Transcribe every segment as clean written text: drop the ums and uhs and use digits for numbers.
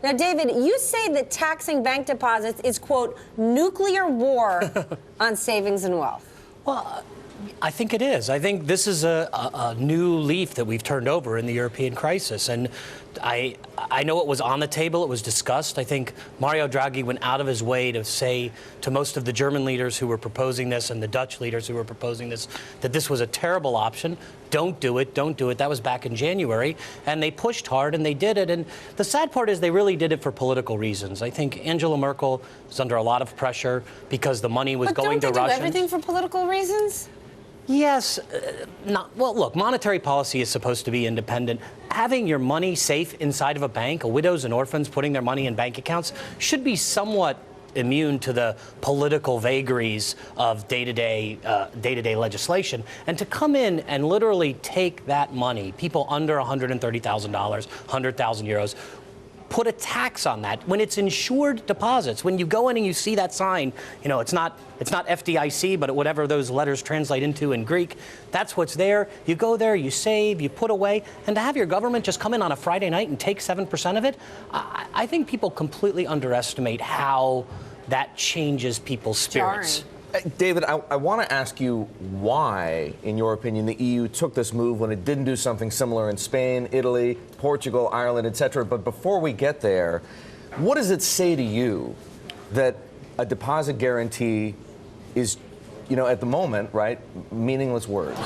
Now, David, you say that taxing bank deposits is, quote, nuclear war on savings and wealth. Well, I think it is. I think this is a new leaf that we've turned over in the European crisis. And I know it was on the table. It was discussed. I think Mario Draghi went out of his way to say to most of the German leaders who were proposing this and the Dutch leaders who were proposing this that this was a terrible option. Don't do it. Don't do it. That was back in January. And they pushed hard and they did it. And the sad part is they really did it for political reasons. I think Angela Merkel was under a lot of pressure because the money was going to Russians. But don't they do everything for political reasons? Yes. Well, look, monetary policy is supposed to be independent. Having your money safe inside of a bank, widows and orphans putting their money in bank accounts, should be somewhat immune to the political vagaries of day-to-day legislation. And to come in and literally take that money, people under $130,000, 100,000 euros, put a tax on that when it's insured deposits. When you go in and you see that sign, you know, it's not FDIC, but whatever those letters translate into in Greek, that's what's there. You go there, you save, you put away, and to have your government just come in on a Friday night and take 7% of it, I think people completely underestimate how that changes people's spirits. Jarring. David, I want to ask you why, in your opinion, the EU took this move when it didn't do something similar in Spain, Italy, Portugal, Ireland, etc. But before we get there, what does it say to you that a deposit guarantee is, you know, at the moment, right, meaningless words?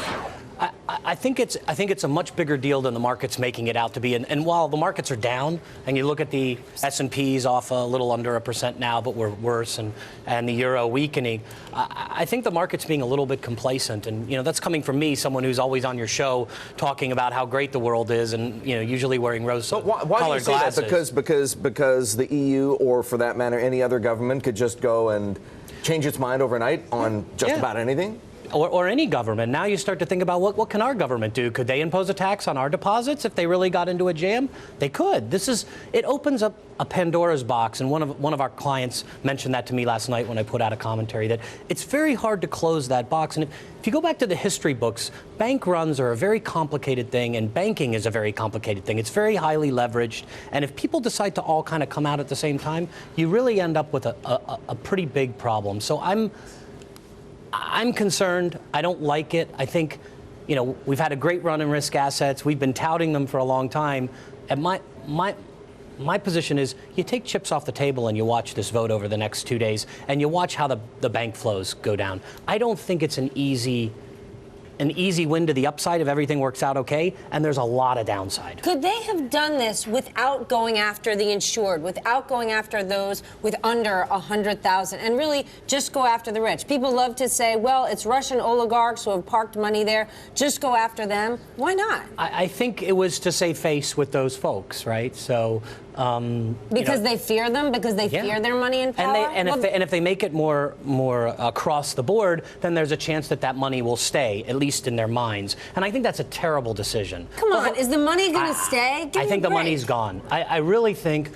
I think it's a much bigger deal than the market's making it out to be. And while the markets are down, and you look at the S&Ps off a little under 1% now, but we're worse, and the euro weakening, I think the market's being a little bit complacent. And you know, that's coming from me, someone who's always on your show talking about how great the world is, and you know, usually wearing rose-colored glasses. Why do you say that? Because the EU, or for that matter, any other government, could just go and change its mind overnight on just about anything? Or any government. Now you start to think about what can our government do? Could they impose a tax on our deposits if they really got into a jam? They could. It opens up a Pandora's box, and one of our clients mentioned that to me last night when I put out a commentary, that it's very hard to close that box. And if you go back to the history books, bank runs are a very complicated thing, and banking is a very complicated thing. It's very highly leveraged, and if people decide to all kind of come out at the same time, you really end up with a pretty big problem. So I'm concerned. I don't like it. I think, you know, we've had a great run in risk assets. We've been touting them for a long time. And my position is you take chips off the table and you watch this vote over the next 2 days, and you watch how the bank flows go down. I don't think it's an easy win to the upside if everything works out okay, and there's a lot of downside. Could they have done this without going after the insured, without going after those with under 100,000, and really just go after the rich? People love to say, well, it's Russian oligarchs who have parked money there. Just go after them. Why not? I think it was to save face with those folks, right? So because they fear them, because they fear their money and power. And if they make it more across the board, then there's a chance that money will stay, at least in their minds. And I think that's a terrible decision. Come on, is the money going to stay? I think the money's gone. I really think.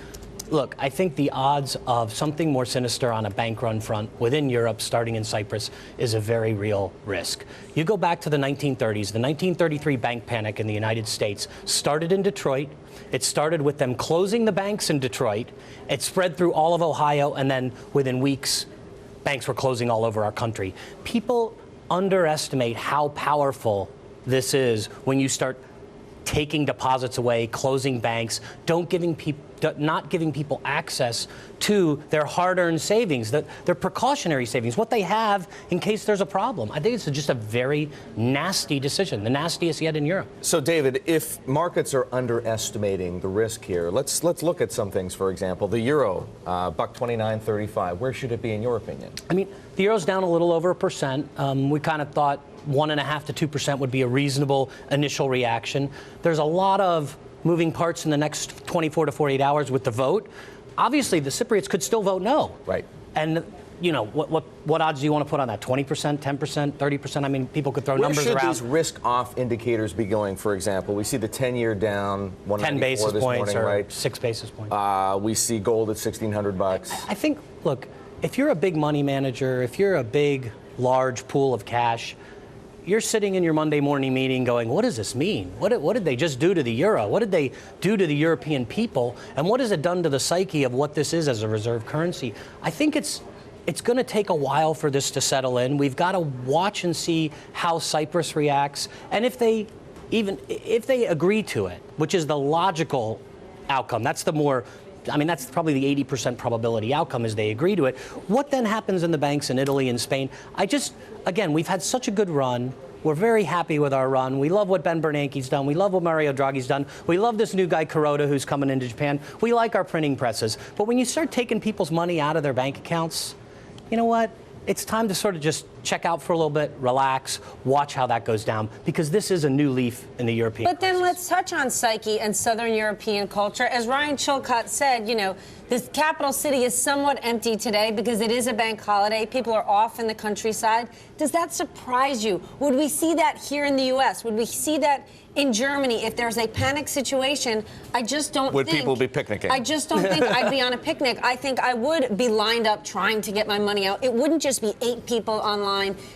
Look, I think the odds of something more sinister on a bank run front within Europe, starting in Cyprus, is a very real risk. You go back to the 1930s. The 1933 bank panic in the United States started in Detroit. It started with them closing the banks in Detroit. It spread through all of Ohio, and then within weeks, banks were closing all over our country. People underestimate how powerful this is when you start taking deposits away, closing banks, not giving people access to their hard-earned savings, their precautionary savings, what they have in case there's a problem. I think it's just a very nasty decision, the nastiest yet in Europe. So, David, if markets are underestimating the risk here, let's look at some things. For example, the euro, $1.2935. Where should it be in your opinion? I mean, the euro's down a little over 1%. We kind of thought 1.5% to 2% would be a reasonable initial reaction. There's a lot of moving parts in the next 24 to 48 hours with the vote. Obviously, the Cypriots could still vote no. Right. And, you know, what odds do you want to put on that? 20%, 10%, 30%? I mean, people could throw numbers around. Where should these risk-off indicators be going, for example? We see the 10-year down 10 basis this points morning, or right? 6 basis points. We see gold at $1,600. I think, look, if you're a big money manager, if you're a big, large pool of cash, you're sitting in your Monday morning meeting going, what does this mean? What did they just do to the euro? What did they do to the European people? And what has it done to the psyche of what this is as a reserve currency? I think it's going to take a while for this to settle in. We've got to watch and see how Cyprus reacts. And if they agree to it, which is the logical outcome, that's probably the 80% probability outcome is they agree to it. What then happens in the banks in Italy and Spain? Again, we've had such a good run. We're very happy with our run. We love what Ben Bernanke's done. We love what Mario Draghi's done. We love this new guy, Kuroda, who's coming into Japan. We like our printing presses. But when you start taking people's money out of their bank accounts, you know what? It's time to sort of just check out for a little bit, relax, watch how that goes down, because this is a new leaf in the European But then crisis. let's touch on psyche and Southern European culture. As Ryan Chilcott said, the capital city is somewhat empty today because it is a bank holiday. People are off in the countryside. Does that surprise you? Would we see that here in the U.S.? Would we see that in Germany? If there's a panic situation, I just don't think... Would people be picnicking? I just don't think I'd be on a picnic. I think I would be lined up trying to get my money out. It wouldn't just be 8 people online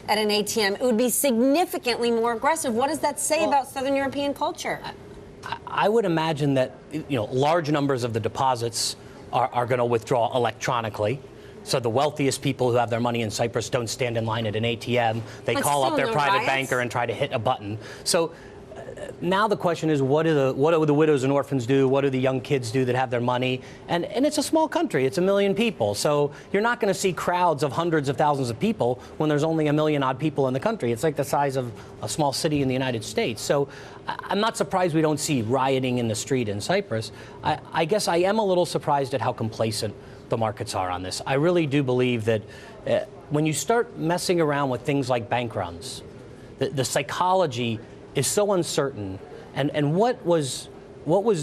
at an ATM. It would be significantly more aggressive. What does that say about Southern European culture? I would imagine that large numbers of the deposits are going to withdraw electronically. So the wealthiest people who have their money in Cyprus don't stand in line at an ATM. They call up their private banker and try to hit a button. So now the question is, what do the widows and orphans do? What do the young kids do that have their money? And it's a small country. It's 1 million people. So you're not going to see crowds of hundreds of thousands of people when there's only 1 million odd people in the country. It's like the size of a small city in the United States. So I'm not surprised we don't see rioting in the street in Cyprus. I guess I am a little surprised at how complacent the markets are on this. I really do believe that when you start messing around with things like bank runs, the psychology is so uncertain, and what was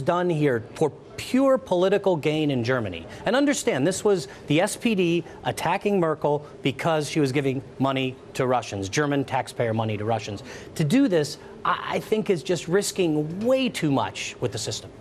done here for pure political gain in Germany. And understand, this was the SPD attacking Merkel because she was giving money to Russians, German taxpayer money to Russians. To do this, I think, is just risking way too much with the system.